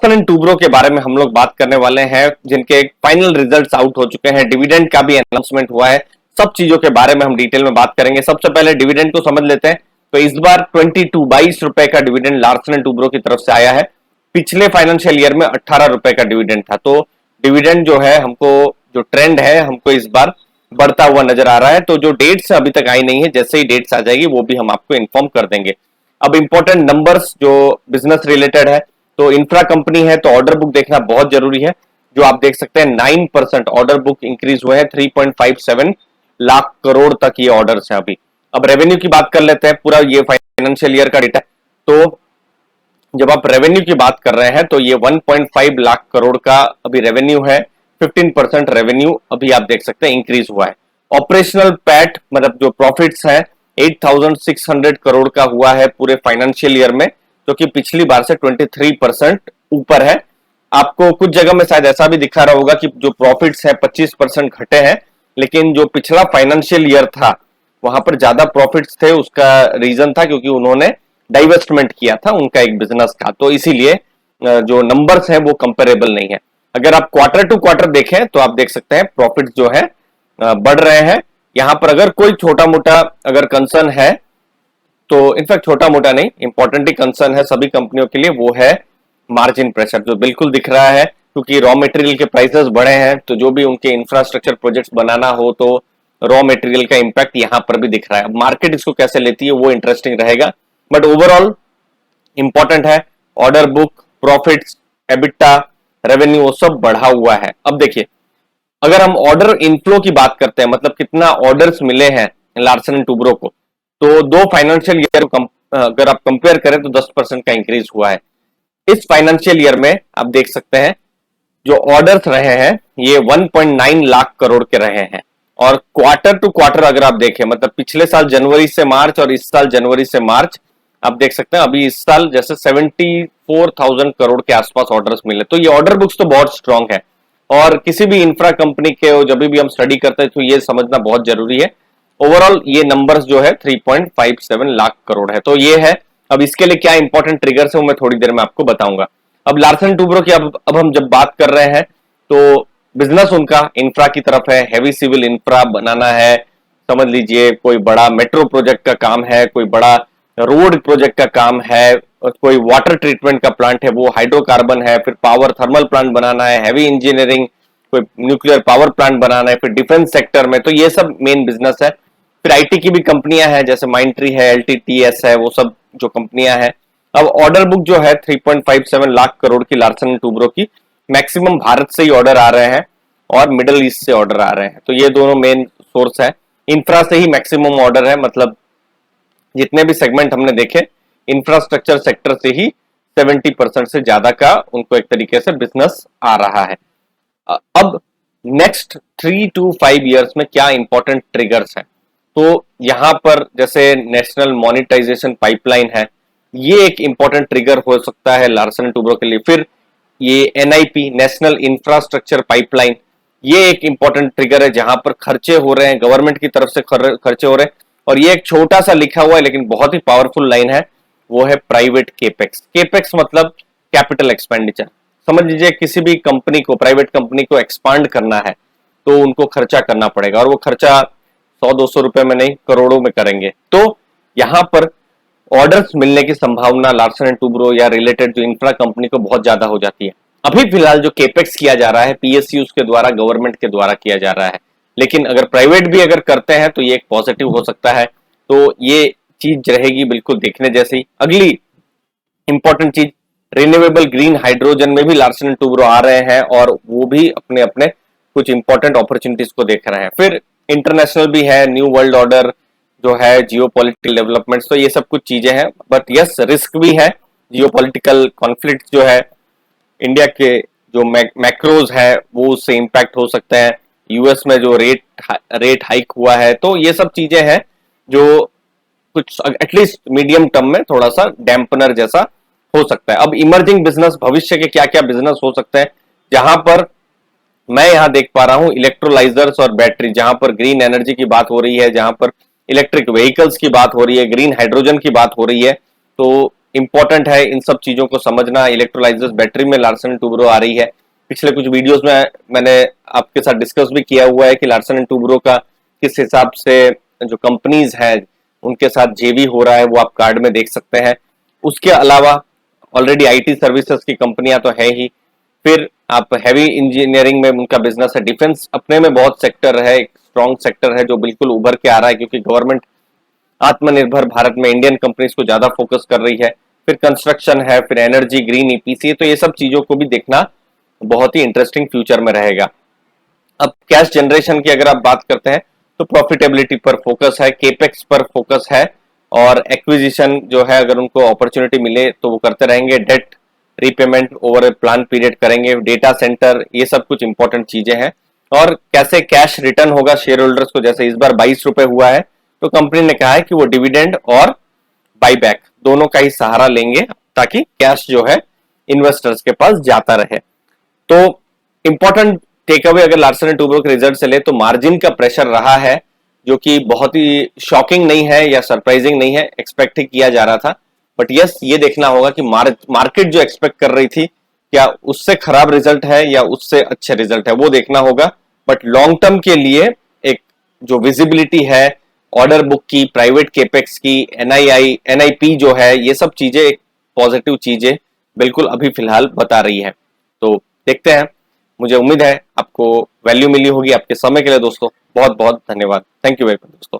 Larsen and Toubro के बारे में हम लोग बात करने वाले हैं, जिनके फाइनल रिजल्ट्स आउट हो चुके हैं, डिविडेंड का भी अनाउंसमेंट हुआ है। सब चीजों के बारे में हम डिटेल में बात करेंगे। सबसे पहले डिविडेंड को समझ लेते हैं। तो इस बार 22 रुपए का डिविडेंड लार्सन एंड टूब्रो की तरफ से आया है। पिछले फाइनेंशियल ईयर में 18 रुपए का डिविडेंड था। तो डिविडेंड जो है हमको, जो ट्रेंड है हमको इस बार बढ़ता हुआ नजर आ रहा है। तो जो डेट्स अभी तक आई नहीं है, जैसे ही डेट्स आ जाएगी वो भी हम आपको इन्फॉर्म कर देंगे। अब इंपॉर्टेंट नंबर्स जो बिजनेस रिलेटेड है, तो इंफ्रा कंपनी है तो ऑर्डर बुक देखना बहुत जरूरी है। जो आप देख सकते हैं 9% ऑर्डर बुक इंक्रीज हुए हैं, 3.57 लाख करोड़ तक ये ऑर्डर्स हैं अभी। अब रेवेन्यू की बात कर लेते हैं, पूरा ये फाइनेंशियल ईयर का डेटा। तो जब आप रेवेन्यू की बात कर रहे हैं तो ये 1.5 लाख करोड़ का अभी रेवेन्यू है। 15% रेवेन्यू अभी आप देख सकते हैं इंक्रीज हुआ है। ऑपरेशनल पैट मतलब जो प्रॉफिट्स है 8,600 करोड़ का हुआ है पूरे फाइनेंशियल ईयर में, जो कि पिछली बार से 23% ऊपर है। आपको कुछ जगह में शायद ऐसा भी दिखा रहा होगा कि जो प्रॉफिट्स है 25% घटे हैं, लेकिन जो पिछला फाइनेंशियल ईयर था वहां पर ज्यादा प्रॉफिट्स थे। उसका रीजन था क्योंकि उन्होंने डाइवेस्टमेंट किया था उनका एक बिजनेस का, तो इसीलिए जो नंबर्स हैं वो कंपेरेबल नहीं है। अगर आप क्वार्टर टू क्वार्टर देखें तो आप देख सकते हैं प्रॉफिट जो है बढ़ रहे हैं। यहां पर अगर कोई छोटा मोटा अगर कंसर्न है, तो इनफैक्ट छोटा मोटा नहीं, इंपॉर्टेंट ही कंसर्न है सभी कंपनियों के लिए, वो है मार्जिन प्रेशर, जो बिल्कुल दिख रहा है क्योंकि रॉ मटेरियल के प्राइसेस बढ़े हैं। तो जो भी उनके इंफ्रास्ट्रक्चर प्रोजेक्ट्स बनाना हो तो रॉ मटेरियल का इंपैक्ट यहां पर भी दिख रहा है। मार्केट इसको कैसे लेती है वो इंटरेस्टिंग रहेगा, बट ओवरऑल इंपॉर्टेंट है order book, profits, EBITDA, revenue वो सब बढ़ा हुआ है। अब देखिए, अगर हम ऑर्डर इनफ्लो की बात करते हैं, मतलब कितना ऑर्डर्स मिले हैं लार्सन एंड टूब्रो को, तो दो फाइनेंशियल ईयर अगर आप कंपेयर करें तो 10% का इंक्रीज हुआ है। इस फाइनेंशियल ईयर में आप देख सकते हैं जो ऑर्डर्स रहे हैं ये 1.9 लाख करोड़ के रहे हैं। और क्वार्टर टू क्वार्टर अगर आप देखें, मतलब पिछले साल जनवरी से मार्च और इस साल जनवरी से मार्च, आप देख सकते हैं अभी इस साल जैसे 74,000 करोड़ के आसपास ऑर्डर्स मिले। तो ये ऑर्डर बुक्स तो बहुत स्ट्रांग है, और किसी भी इंफ्रा कंपनी के जब भी हम स्टडी करते हैं तो ये समझना बहुत जरूरी है। ओवरऑल ये नंबर्स जो है 3.57 लाख करोड़ है। तो ये है। अब इसके लिए क्या इंपॉर्टेंट ट्रिगर्स है वो मैं थोड़ी देर में आपको बताऊंगा। अब लार्सन टूब्रो की अब हम जब बात कर रहे हैं तो बिजनेस उनका इंफ्रा की तरफ है, हैवी सिविल इंफ्रा बनाना है। समझ लीजिए कोई बड़ा मेट्रो प्रोजेक्ट का काम है, कोई बड़ा रोड प्रोजेक्ट का काम है, कोई वाटर ट्रीटमेंट का प्लांट है, वो हाइड्रोकार्बन है, फिर पावर थर्मल प्लांट बनाना है, हैवी इंजीनियरिंग, कोई न्यूक्लियर पावर प्लांट बनाना है, फिर डिफेंस सेक्टर में, तो ये सब मेन बिजनेस है। फिर आईटी की भी कंपनियां हैं जैसे माइंट्री है, एलटीटीएस है, वो सब जो कंपनियां हैं। अब ऑर्डर बुक जो है 3.57 लाख करोड़ की लार्सन एंड टूब्रो की, मैक्सिमम भारत से ही ऑर्डर आ रहे हैं और मिडिल ईस्ट से ऑर्डर आ रहे हैं। तो ये दोनों मेन सोर्स है। इंफ्रा से ही मैक्सिमम ऑर्डर है, मतलब जितने भी सेगमेंट हमने देखे इंफ्रास्ट्रक्चर सेक्टर से ही 70% से ज्यादा का उनको एक तरीके से बिजनेस आ रहा है। अब नेक्स्ट 3 to 5 इयर्स में क्या इंपॉर्टेंट ट्रिगर्स हैं, तो यहां पर जैसे नेशनल मॉनिटाइजेशन पाइपलाइन है, ये एक इंपॉर्टेंट ट्रिगर हो सकता है लार्सन एंड टूब्रो के लिए। फिर ये एनआईपी, नेशनल इंफ्रास्ट्रक्चर पाइपलाइन, ये एक इंपॉर्टेंट ट्रिगर है जहां पर खर्चे हो रहे हैं, गवर्नमेंट की तरफ से खर्चे हो रहे हैं। और ये एक छोटा सा लिखा हुआ है लेकिन बहुत ही पावरफुल लाइन है, वो है प्राइवेट केपेक्स। केपेक्स मतलब कैपिटल एक्सपेंडिचर। समझ लीजिए किसी भी कंपनी को, प्राइवेट कंपनी को एक्सपांड करना है तो उनको खर्चा करना पड़ेगा, और वो खर्चा 100-200 रुपए में नहीं, करोड़ों में करेंगे। तो यहां पर ऑर्डर्स मिलने की संभावना लार्सन एंड टूब्रो या रिलेटेड जो इंफ्रा कंपनी को बहुत ज्यादा हो जाती है। अभी फिलहाल जो केपेक्स किया जा रहा है पीएसयूज के द्वारा, गवर्नमेंट के द्वारा किया जा रहा है, लेकिन अगर प्राइवेट भी अगर करते हैं तो ये एक पॉजिटिव हो सकता है। तो ये चीज रहेगी बिल्कुल देखने जैसी। अगली इंपॉर्टेंट चीज, रिन्यूएबल ग्रीन हाइड्रोजन में भी लार्सन एंड टूब्रो आ रहे हैं और वो भी अपने अपने कुछ इंपॉर्टेंट अपॉर्चुनिटीज को देख रहे हैं। फिर इंटरनेशनल भी है, न्यू वर्ल्ड ऑर्डर जो है, जियोपॉलिटिकल डेवलपमेंट्स, तो ये सब कुछ चीजें हैं। बट यस, रिस्क भी है, जियोपॉलिटिकल कॉन्फ्लिक्ट जो है, इंडिया के जो मैक्रोज है वो उससे इंपैक्ट हो सकते हैं। यूएस में जो रेट हाइक हुआ है, तो ये सब चीजें हैं जो कुछ एटलीस्ट मीडियम टर्म में थोड़ा सा डैम्पनर जैसा हो सकता है। अब इमर्जिंग बिजनेस, भविष्य के क्या क्या बिजनेस हो सकते हैं, जहां पर मैं यहां देख पा रहा हूं इलेक्ट्रोलाइजर्स और बैटरी, जहां पर ग्रीन एनर्जी की बात हो रही है, जहां पर इलेक्ट्रिक व्हीकल्स की बात हो रही है, ग्रीन हाइड्रोजन की बात हो रही है। तो इंपॉर्टेंट है इन सब चीजों को समझना। इलेक्ट्रोलाइजर्स बैटरी में लार्सन एंड टुब्रो आ रही है। पिछले कुछ वीडियोस में मैंने आपके साथ डिस्कस भी किया हुआ है कि लार्सन एंड टुब्रो का किस हिसाब से जो कंपनीज है उनके साथ जेवी हो रहा है, वो आप कार्ड में देख सकते हैं। उसके अलावा ऑलरेडी आईटी सर्विसेज की कंपनियां तो है ही, फिर आप हैवी इंजीनियरिंग में उनका बिजनेस है। डिफेंस अपने में बहुत सेक्टर है, एक स्ट्रॉन्ग सेक्टर है जो बिल्कुल उभर के आ रहा है, क्योंकि गवर्नमेंट आत्मनिर्भर भारत में इंडियन कंपनीज को ज्यादा फोकस कर रही है। फिर कंस्ट्रक्शन है, फिर एनर्जी, ग्रीन ईपीसी, तो ये सब चीजों को भी देखना बहुत ही इंटरेस्टिंग फ्यूचर में रहेगा। अब कैश जनरेशन की अगर आप बात करते हैं तो प्रॉफिटेबिलिटी पर फोकस है, केपेक्स पर फोकस है, और एक्विजिशन जो है अगर उनको अपॉर्चुनिटी मिले तो वो करते रहेंगे। डेट रीपेमेंट ओवर ए प्लान पीरियड करेंगे। डेटा सेंटर, ये सब कुछ इंपॉर्टेंट चीजें हैं। और कैसे कैश रिटर्न होगा शेयर होल्डर्स को, जैसे इस बार 22 रुपए हुआ है तो कंपनी ने कहा है कि वो डिविडेंड और बाईबैक दोनों का ही सहारा लेंगे ताकि कैश जो है इन्वेस्टर्स के पास जाता रहे। तो इंपॉर्टेंट टेक अवे अगर लार्सन एंड टुब्रो के रिजल्ट से ले तो मार्जिन का प्रेशर रहा है, जो कि बहुत ही शॉकिंग नहीं है या सरप्राइजिंग नहीं है, एक्सपेक्ट ही किया जा रहा था। बट यस, ये देखना होगा कि मार्केट जो एक्सपेक्ट कर रही थी क्या उससे खराब रिजल्ट है या उससे अच्छे रिजल्ट है, वो देखना होगा। बट लॉन्ग टर्म के लिए एक जो विजिबिलिटी है ऑर्डर बुक की, प्राइवेट केपेक्स की, एनआईआई एनआईपी जो है, ये सब चीजें एक पॉजिटिव चीजें बिल्कुल अभी फिलहाल बता रही है। तो देखते हैं। मुझे उम्मीद है आपको वैल्यू मिली होगी। आपके समय के लिए दोस्तों बहुत बहुत धन्यवाद। थैंक यू वेरी मच दोस्तों।